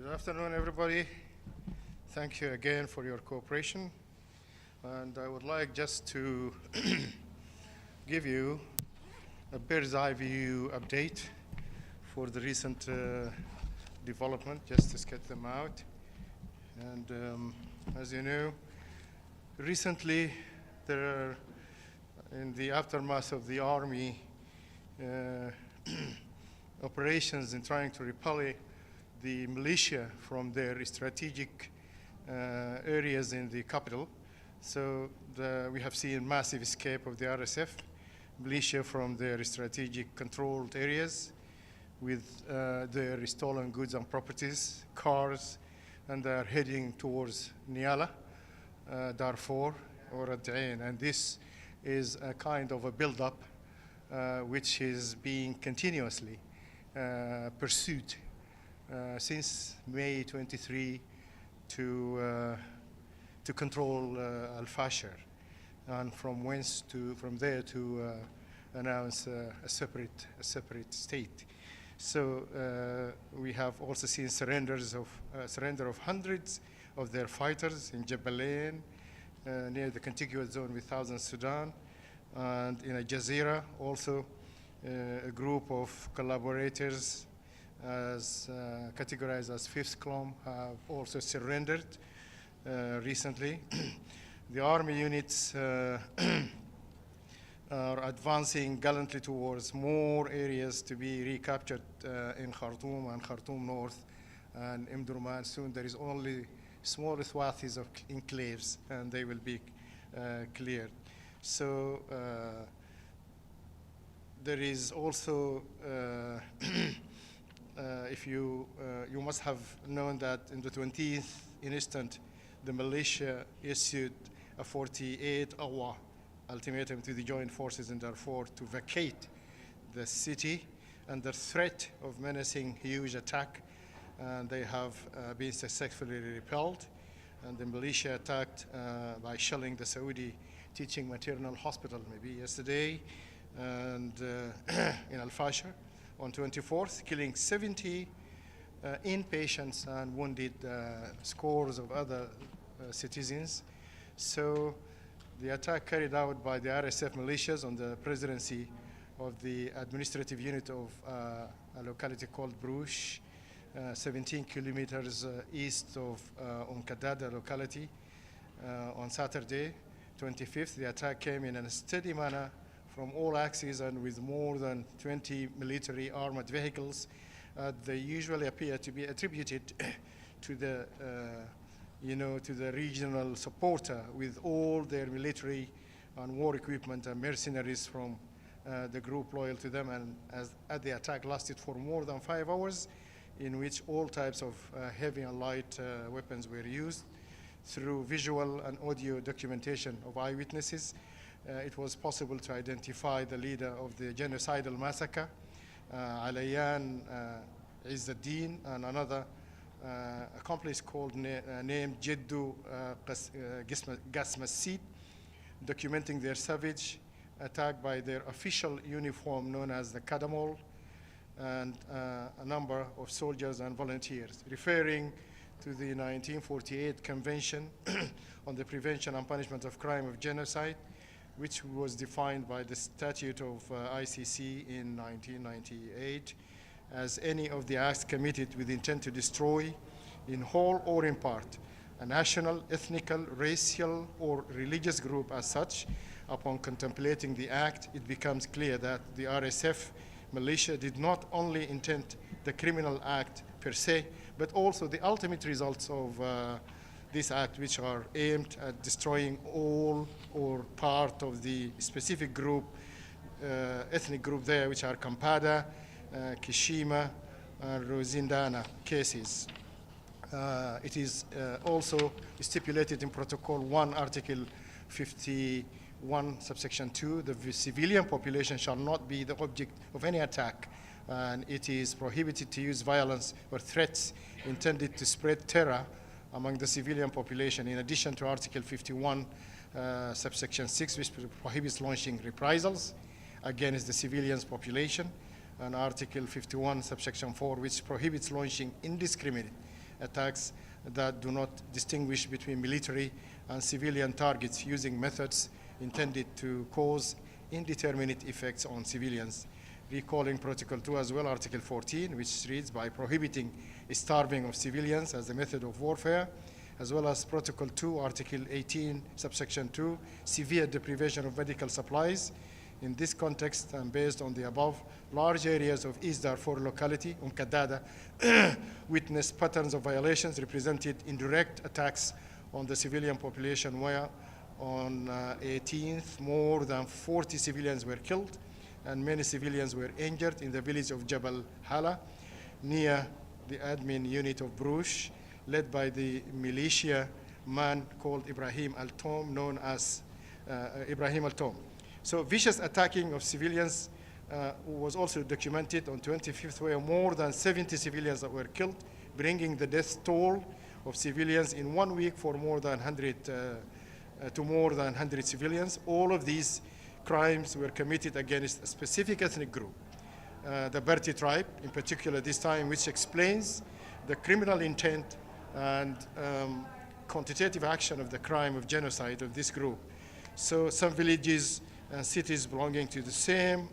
Good afternoon, everybody. Thank you again for your cooperation. And I would like just to give you a bird's eye view update for the recent development, just to sketch them out. And as you know, recently there are, in the aftermath of the army operations in trying to repel the militia from their strategic areas in the capital. So we have seen massive escape of the RSF militia from their strategic controlled areas with their stolen goods and properties, cars, and they're heading towards Niala, Darfur, or Ad Ain. And this is a kind of a build-up which is being continuously pursued since May 23 to control Al-Fashir, and from there to announce a separate state. So we have also seen surrender of hundreds of their fighters in Jebalain, near the contiguous zone with Southern Sudan, and in Jazeera also a group of collaborators categorized as Fifth Column have also surrendered recently. The army units are advancing gallantly towards more areas to be recaptured in Khartoum and Khartoum North and Omdurman. Soon there is only small swathes of enclaves, and they will be cleared. So there is also if you must have known that in the 20th instant, the militia issued a 48-hour ultimatum to the joint forces in Darfur to vacate the city under threat of menacing huge attack. And they have been successfully repelled. And the militia attacked by shelling the Saudi teaching maternal hospital maybe yesterday, and in Al-Fashir on 24th, killing 70 inpatients and wounded scores of other citizens. So the attack carried out by the RSF militias on the presidency of the administrative unit of a locality called Brush, 17 kilometers east of Kadada locality, on Saturday, 25th. The attack came in a steady manner from all axes and with more than 20 military armored vehicles. They usually appear to be attributed to the, to the regional supporter with all their military and war equipment and mercenaries from the group loyal to them. And as the attack lasted for more than 5 hours, in which all types of heavy and light weapons were used. Through visual and audio documentation of eyewitnesses, it was possible to identify the leader of the genocidal massacre, Alayan Izzuddin, and another accomplice named Jeddu Gasmassid, documenting their savage attack by their official uniform known as the Kadamol, and a number of soldiers and volunteers, referring to the 1948 Convention on the Prevention and Punishment of Crime of Genocide, which was defined by the statute of ICC in 1998 as any of the acts committed with intent to destroy, in whole or in part, a national, ethnical, racial, or religious group as such. Upon contemplating the act, it becomes clear that the RSF militia did not only intend the criminal act per se, but also the ultimate results of this act, which are aimed at destroying all or part of the specific group, ethnic group there, which are Kampada, Kishima, and Rosindana cases. It is also stipulated in Protocol 1, Article 51, subsection 2, the civilian population shall not be the object of any attack, and it is prohibited to use violence or threats intended to spread terror among the civilian population, in addition to Article 51, subsection 6, which prohibits launching reprisals against the civilians population, and Article 51, subsection 4, which prohibits launching indiscriminate attacks that do not distinguish between military and civilian targets using methods intended to cause indeterminate effects on civilians. Recalling Protocol 2 as well, Article 14, which reads, by prohibiting starving of civilians as a method of warfare, as well as Protocol 2, Article 18, Subsection 2, severe deprivation of medical supplies. In this context, and based on the above, large areas of East Darfur locality, Kadada, witnessed patterns of violations represented indirect attacks on the civilian population, where on 18th, more than 40 civilians were killed and many civilians were injured in the village of Jabal Hala, near the admin unit of Brush, led by the militia man called Ibrahim Al-Tom, known as Ibrahim Al-Tom. So vicious attacking of civilians was also documented on 25th, where more than 70 civilians were killed, bringing the death toll of civilians in 1 week for more than 100 civilians. All of these crimes were committed against a specific ethnic group, the Berti tribe in particular this time, which explains the criminal intent and quantitative action of the crime of genocide of this group. So some villages and cities belonging to the same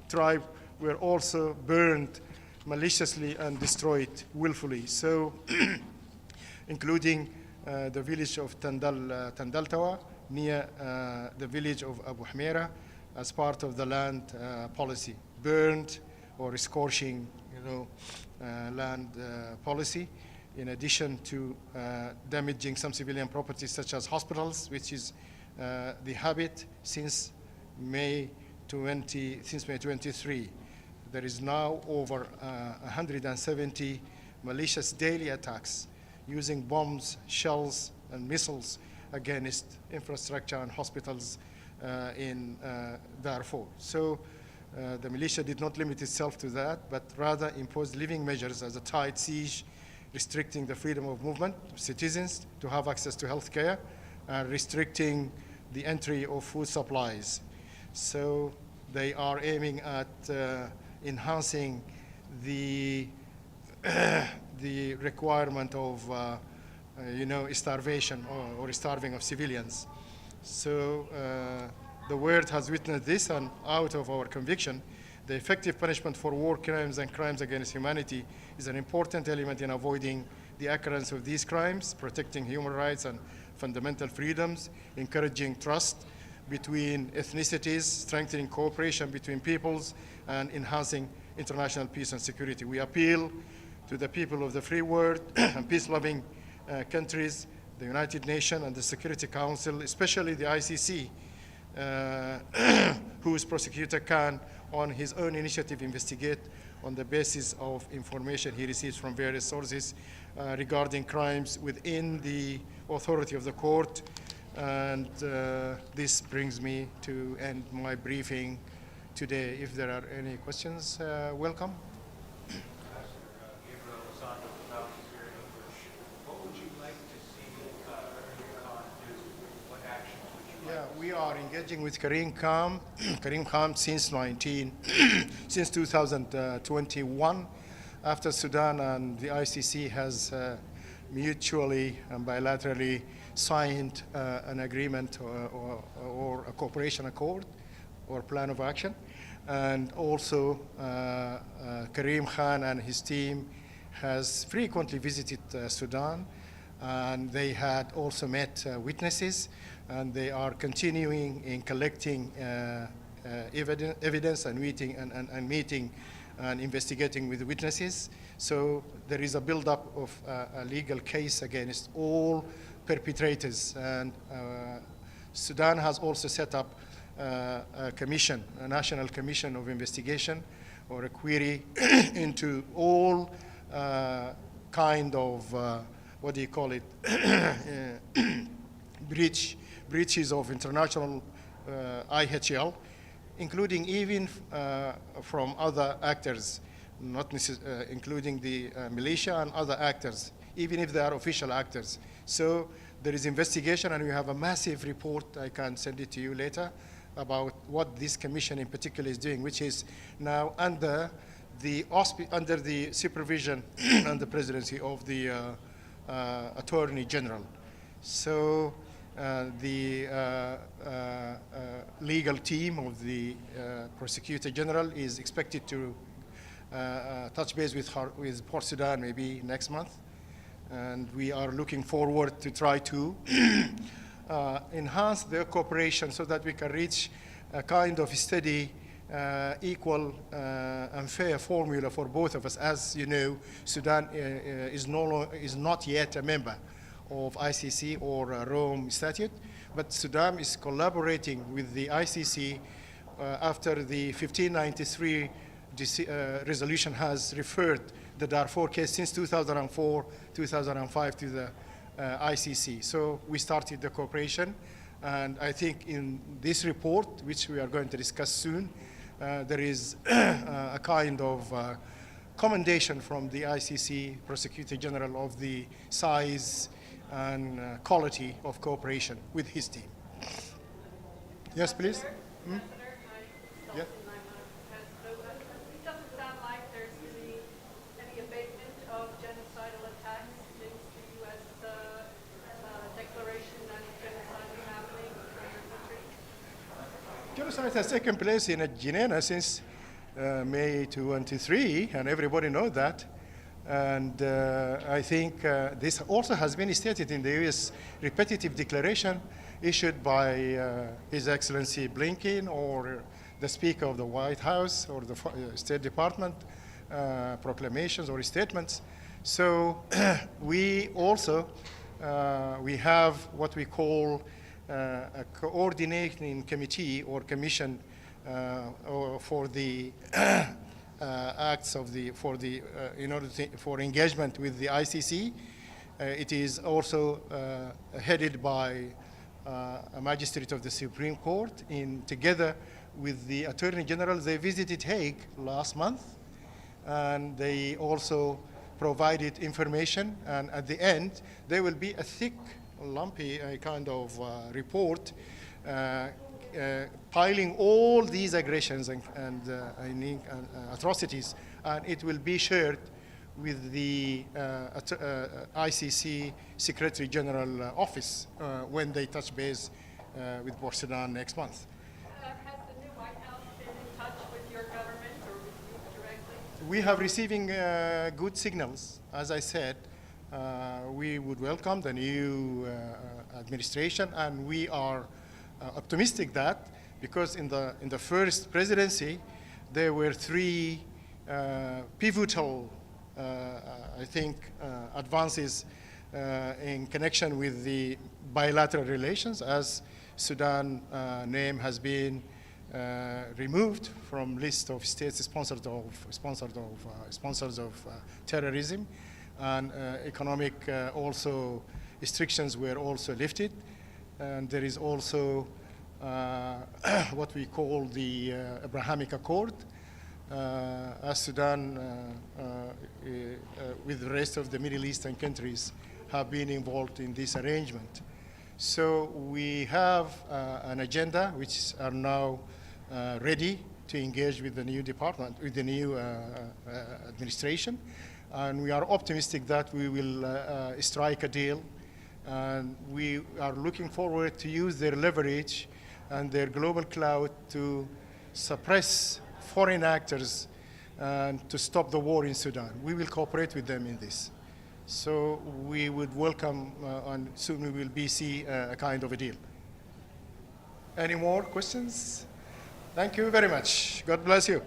tribe were also burned maliciously and destroyed willfully. So including the village of Tandaltawa, near the village of Abu Hmera, as part of the land policy, burned or scorching, land policy, in addition to damaging some civilian properties such as hospitals, which is the habit since May 23. There is now over 170 malicious daily attacks using bombs, shells, and missiles against infrastructure and hospitals in Darfur. So the militia did not limit itself to that, but rather imposed living measures as a tight siege, restricting the freedom of movement of citizens to have access to health care, and restricting the entry of food supplies. So they are aiming at enhancing the the requirement of starvation or starving of civilians. So the world has witnessed this, and out of our conviction, the effective punishment for war crimes and crimes against humanity is an important element in avoiding the occurrence of these crimes, protecting human rights and fundamental freedoms, encouraging trust between ethnicities, strengthening cooperation between peoples, and enhancing international peace and security. We appeal to the people of the free world and peace-loving countries, the United Nations and the Security Council, especially the ICC, whose prosecutor can, on his own initiative, investigate on the basis of information he receives from various sources regarding crimes within the authority of the court. And this brings me to end my briefing today. If there are any questions, welcome. Yeah, we are engaging with Karim Khan since 2021, after Sudan and the ICC has mutually and bilaterally signed an agreement or a cooperation accord or plan of action. And also Karim Khan and his team has frequently visited Sudan, and they had also met witnesses, and they are continuing in collecting evidence and meeting and investigating with witnesses. So there is a buildup of a legal case against all perpetrators, and Sudan has also set up a commission, a national commission of investigation or a query into all kind of what do you call it, breaches of international IHL, including even from other actors, not including the militia and other actors, even if they are official actors. So there is investigation, and we have a massive report, I can send it to you later, about what this commission in particular is doing, which is now under under the supervision and the presidency of the Attorney General. So the legal team of the Prosecutor General is expected to touch base with Port Sudan maybe next month. And we are looking forward to try to enhance their cooperation so that we can reach a kind of steady, equal and fair formula for both of us. As you know, Sudan is not yet a member of ICC or Rome Statute, but Sudan is collaborating with the ICC after the 1593 resolution has referred the Darfur case since 2004, 2005 to the ICC. So we started the cooperation, and I think in this report, which we are going to discuss soon, there is a kind of commendation from the ICC Prosecutor General of the size and quality of cooperation with his team. Yes, please. Hmm? Yeah. Genocide has taken place in Geneva since May 23, and everybody knows that. And I think this also has been stated in the U.S. repetitive declaration issued by His Excellency Blinken or the Speaker of the White House or the State Department proclamations or statements. So we also, we have what we call a coordinating committee or commission for the acts of the in order for engagement with the ICC. It is also headed by a magistrate of the Supreme Court. Together with the Attorney General, they visited Hague last month, and they also provided information. And at the end, there will be a thick, lumpy kind of report piling all these aggressions and atrocities, and it will be shared with the ICC Secretary General Office when they touch base with Port Sudan next month. Has the new White House been in touch with your government or with you directly? We have receiving good signals. As I said, we would welcome the new administration, and we are optimistic that because in the first presidency there were three pivotal, I think, advances in connection with the bilateral relations, as Sudan name has been removed from list of states sponsors of terrorism, and economic also restrictions were also lifted. And there is also what we call the Abrahamic Accord, as Sudan with the rest of the Middle Eastern countries have been involved in this arrangement. So we have an agenda which are now ready to engage with the new department, with the new administration. And we are optimistic that we will strike a deal. And we are looking forward to use their leverage and their global clout to suppress foreign actors and to stop the war in Sudan. We will cooperate with them in this. So we would welcome, and soon we will see a kind of a deal. Any more questions? Thank you very much. God bless you.